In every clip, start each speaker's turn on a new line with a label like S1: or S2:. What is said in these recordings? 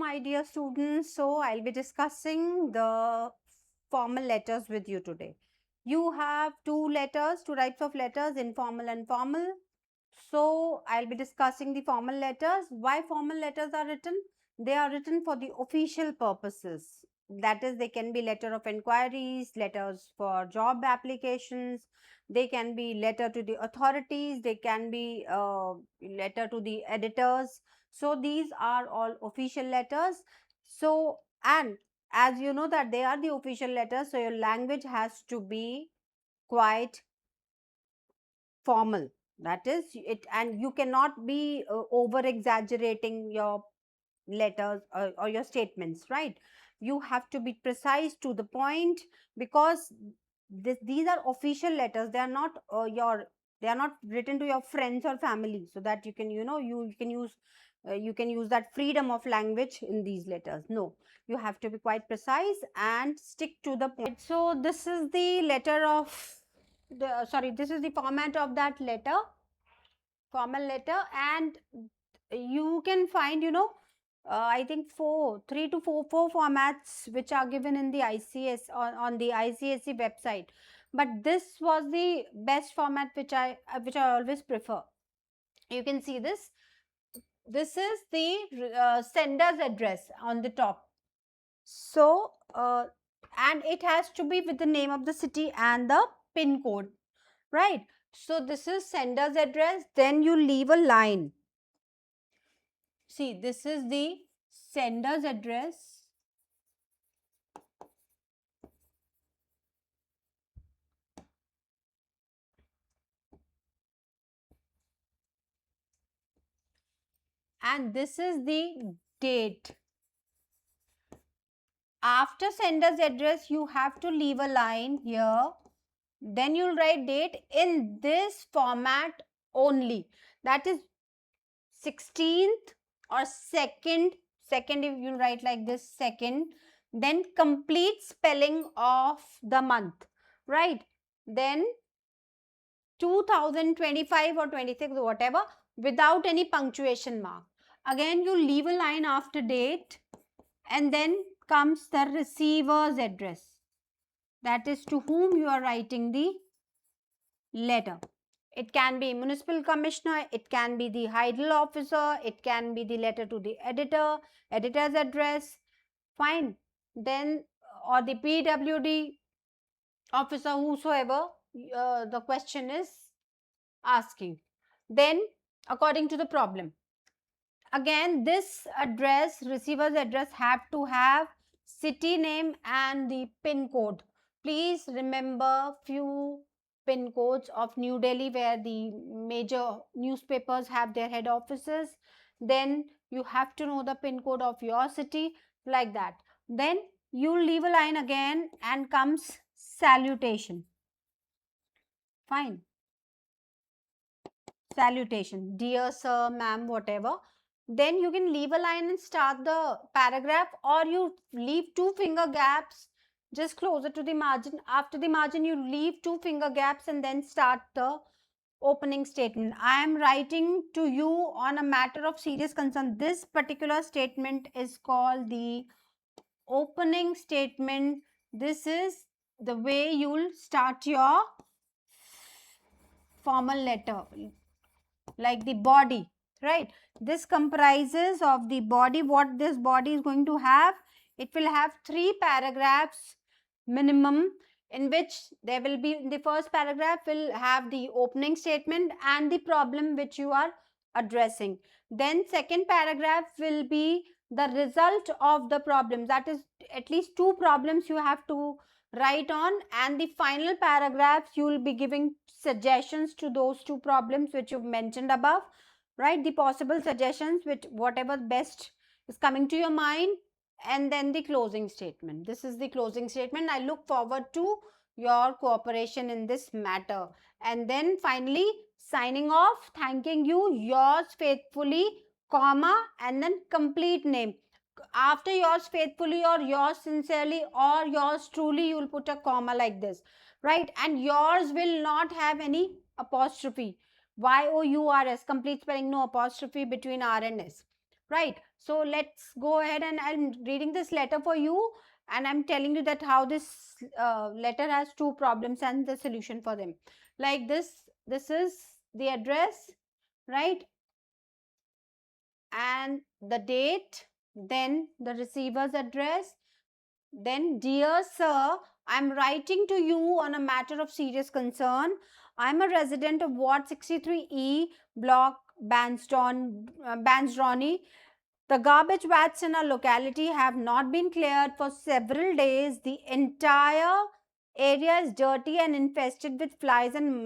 S1: my dear students. So, I'll be discussing the formal letters with you today. You have two types of letters, informal and formal. So, I'll be discussing the formal letters. Why formal letters are written? They are written for the official purposes. That is, they can be letter of inquiries, letters for job applications, they can be letter to the authorities, they can be letter to the editors. So these are all official letters. So, and as you know that they are the official letters, so your language has to be quite formal. That is it, and you cannot be over exaggerating your letters or your statements, right? You have to be precise to the point, because these are official letters. They are not they are not written to your friends or family, so that you can, you can use you can use that freedom of language in these letters. No, you have to be quite precise and stick to the point. So this is the letter of this is the format of that letter, formal letter. And you can find, I think three to four formats which are given in the ICS on the ICSE website. But this was the best format which I always prefer. You can see this. This is the sender's address on the top. So, and it has to be with the name of the city and the pin code, right? So this is sender's address. Then you leave a line. See, this is the sender's address. And this is the date. After sender's address, you have to leave a line here. Then you'll write date in this format only. That is 16th or 2nd. Second, if you write like this, second. Then complete spelling of the month, right? Then 2025 or 26, whatever, without any punctuation mark. Again, you leave a line after date, and then comes the receiver's address. That is to whom you are writing the letter. It can be municipal commissioner, it can be the Heidel officer, it can be the letter to the editor, editor's address, fine. Then, or the PWD officer, whosoever the question is asking. Then, according to the problem. Again, this address, receiver's address, have to have city name and the pin code. Please remember few pin codes of New Delhi, where the major newspapers have their head offices. Then you have to know the pin code of your city, like that. Then you leave a line again and comes salutation. Fine. Salutation. Dear sir, ma'am, whatever. Then you can leave a line and start the paragraph, or you leave two finger gaps just closer to the margin. After the margin, you leave two finger gaps and then start the opening statement. I am writing to you on a matter of serious concern. This particular statement is called the opening statement. This is the way you'll start your formal letter, like the body, right? This comprises of the body. What this body is going to have, it will have 3 paragraphs minimum, in which there will be, the first paragraph will have the opening statement and the problem which you are addressing. Then second paragraph will be the result of the problems. That is, at least 2 problems you have to write on, and the final paragraphs you will be giving suggestions to those 2 problems which you've mentioned above, right? The possible suggestions, which whatever best is coming to your mind. And then the closing statement. This is the closing statement. I look forward to your cooperation in this matter. And then finally, signing off, thanking you, yours faithfully, comma, and then complete name. After yours faithfully or yours sincerely or yours truly, you will put a comma like this, right? And yours will not have any apostrophe. YOURS, complete spelling, no apostrophe between R and S. right? So let's go ahead, and I'm reading this letter for you, and I'm telling you that how this letter has two problems and the solution for them. Like this is the address, right? And the date, then the receiver's address, then, dear sir, I'm writing to you on a matter of serious concern. I'm a resident of Ward 63E, Block Bansdroni. The garbage vats in our locality have not been cleared for several days. The entire area is dirty and infested with flies and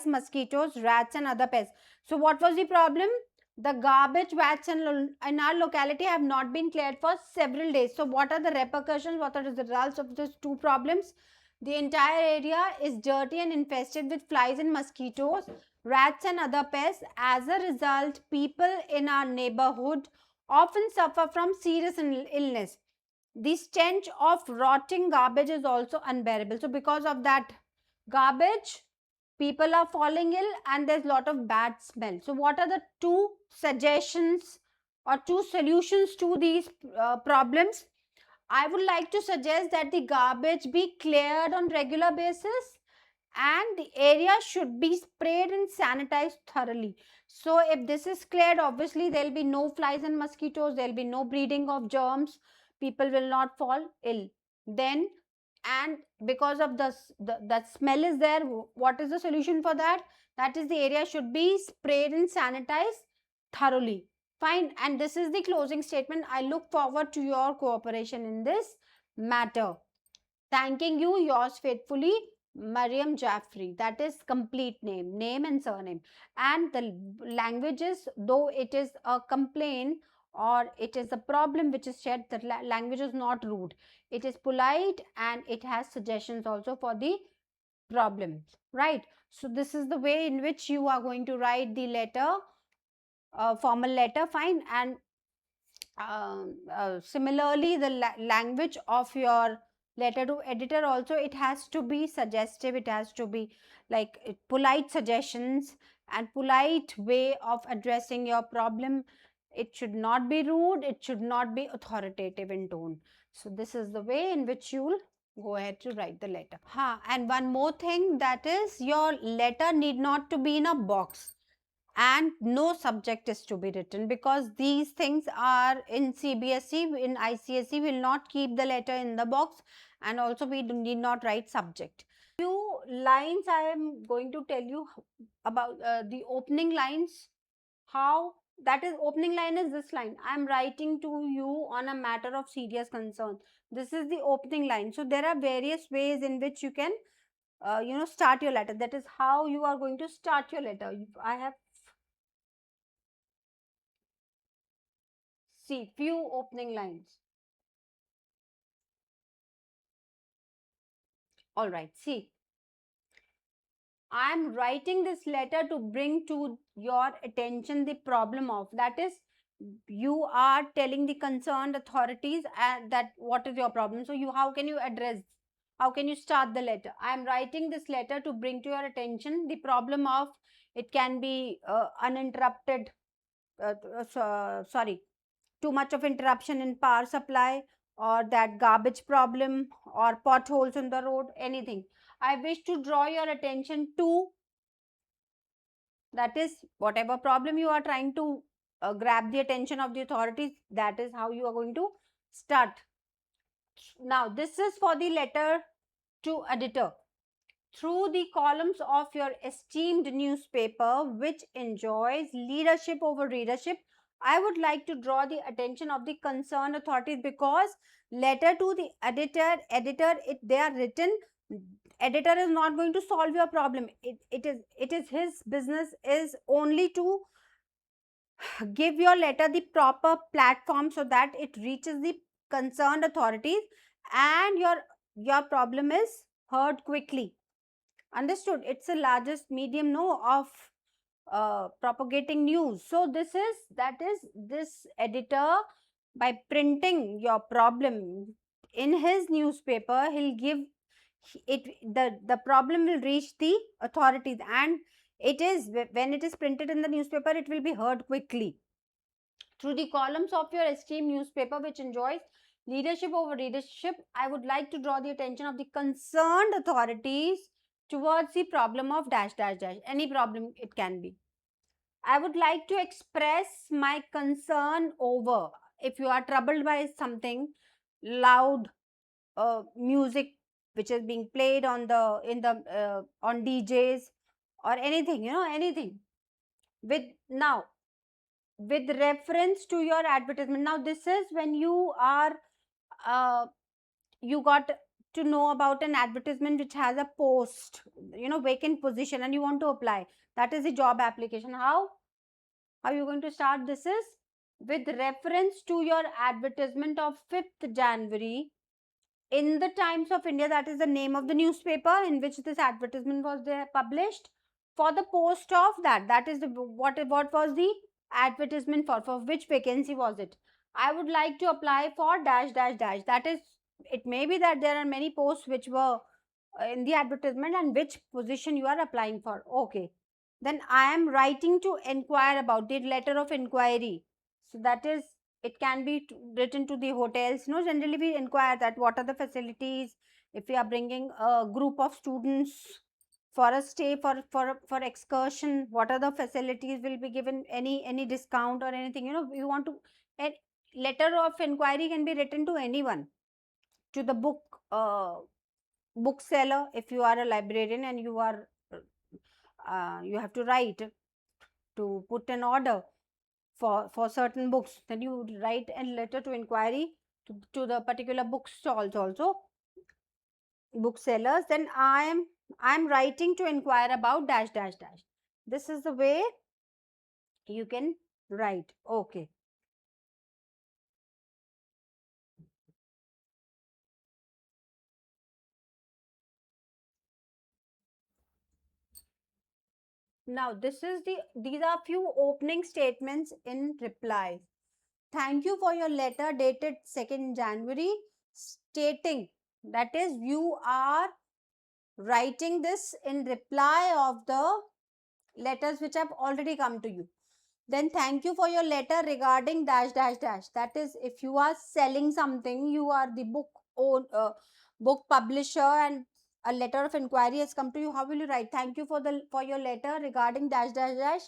S1: mosquitoes, rats, and other pests. So, what was the problem? The garbage vats in our locality have not been cleared for several days. So, what are the repercussions? What are the results of these two problems? The entire area is dirty and infested with flies and mosquitoes, rats, and other pests. As a result, people in our neighborhood often suffer from serious illness. The stench of rotting garbage is also unbearable. So, because of that garbage, people are falling ill and there's a lot of bad smell. So, what are the two suggestions or two solutions to these problems? I would like to suggest that the garbage be cleared on regular basis and the area should be sprayed and sanitized thoroughly. So if this is cleared, obviously there will be no flies and mosquitoes, there will be no breeding of germs, people will not fall ill. Then, and because of that smell is there, what is the solution for that? That is, the area should be sprayed and sanitized thoroughly. Fine. And this is the closing statement. I look forward to your cooperation in this matter. Thanking you, yours faithfully, Mariam Jaffrey. That is complete name and surname. And the language is, though it is a complaint or it is a problem which is shared, the language is not rude. It is polite and it has suggestions also for the problem, right? So this is the way in which you are going to write the letter, formal letter, fine. And similarly, the language of your letter to editor also, it has to be suggestive, it has to be like polite suggestions and polite way of addressing your problem. It should not be rude, it should not be authoritative in tone. So this is the way in which you'll go ahead to write the letter. And one more thing, that is, your letter need not to be in a box and no subject is to be written, because these things are in CBSE. In ICSE will not keep the letter in the box, and also we need not write subject. Few lines I am going to tell you about the opening lines. How that is, opening line is this line: I am writing to you on a matter of serious concern. This is the opening line. So there are various ways in which you can start your letter. That is how you are going to start your letter. I have see few opening lines. All right, see, I am writing this letter to bring to your attention the problem of, that is, you are telling the concerned authorities that what is your problem. So you, how can you address, how can you start the letter? I am writing this letter to bring to your attention the problem of, it can be uninterrupted, sorry, too much of interruption in power supply, or that garbage problem, or potholes in the road, anything. I wish to draw your attention to, that is, whatever problem you are trying to grab the attention of the authorities, that is how you are going to start. Now this is for the letter to editor. Through the columns of your esteemed newspaper, which enjoys leadership over readership, I would like to draw the attention of the concerned authorities, because letter to the editor, they are written. Editor is not going to solve your problem. It is his business is only to give your letter the proper platform so that it reaches the concerned authorities and your problem is heard quickly. Understood? It's the largest medium, no, of propagating news. So that is, this editor, by printing your problem in his newspaper, he'll give it, the problem will reach the authorities, and it is, when it is printed in the newspaper, it will be heard quickly. Through the columns of your esteemed newspaper, which enjoys leadership over readership, I would like to draw the attention of the concerned authorities towards the problem of dash dash dash. Any problem it can be. I would like to express my concern over, if you are troubled by something, loud music which is being played on the in the on DJs or anything, anything with now with reference to your advertisement. Now this is when you are uh, you got to know about an advertisement which has a post, vacant position, and you want to apply. That is the job application. How you going to start? This is with reference to your advertisement of 5th January in the Times of India. That is the name of the newspaper in which this advertisement was there published, for the post of that is the what was the advertisement for which vacancy was it. I would like to apply for dash dash dash. That is, it may be that there are many posts which were in the advertisement, and which position you are applying for. Okay, then I am writing to inquire about the letter of inquiry. So that is, it can be written to the hotels. Generally we inquire that what are the facilities, if we are bringing a group of students for a stay, for excursion, what are the facilities will be given, any discount or anything. You want to, a letter of inquiry can be written to anyone, to the bookseller. If you are a librarian and you have to write to put an order for certain books, then you write a letter to inquiry to the particular book stalls also, booksellers. Then I'm writing to inquire about dash dash dash. This is the way you can write. Okay, now these are few opening statements in reply. Thank you for your letter dated 2nd January, stating, that is, you are writing this in reply of the letters which have already come to you. Then thank you for your letter regarding dash dash dash. That is, if you are selling something, you are the book publisher, and a letter of inquiry has come to you. How will you write? Thank you for your letter regarding dash dash dash,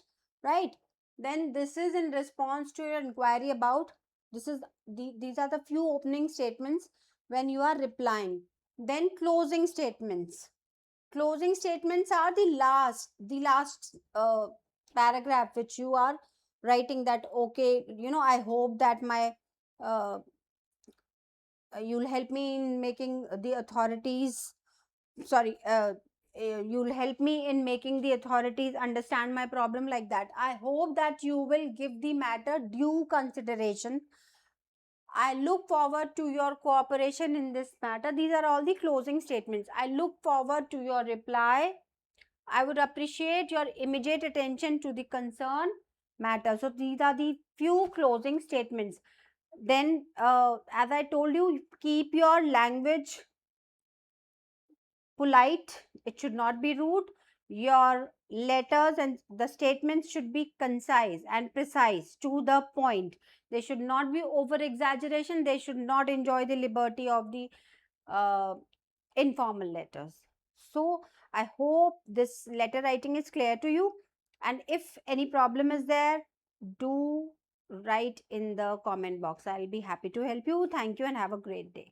S1: right? Then this is in response to your inquiry about. These are the few opening statements when you are replying. Then closing statements. Closing statements are the last paragraph which you are writing, that okay, I hope that my uh, you'll help me in making the authorities, sorry, you'll help me in making the authorities understand my problem, like that. I hope that you will give the matter due consideration. I look forward to your cooperation in this matter. These are all the closing statements. I look forward to your reply. I would appreciate your immediate attention to the concern matter. So these are the few closing statements. Then, as I told you, keep your language polite. It should not be rude. Your letters and the statements should be concise and precise, to the point. They should not be over exaggeration. They should not enjoy the liberty of the uh, informal letters. So I hope this letter writing is clear to you. And if any problem is there, do write in the comment box. I'll be happy to help you. Thank you and have a great day.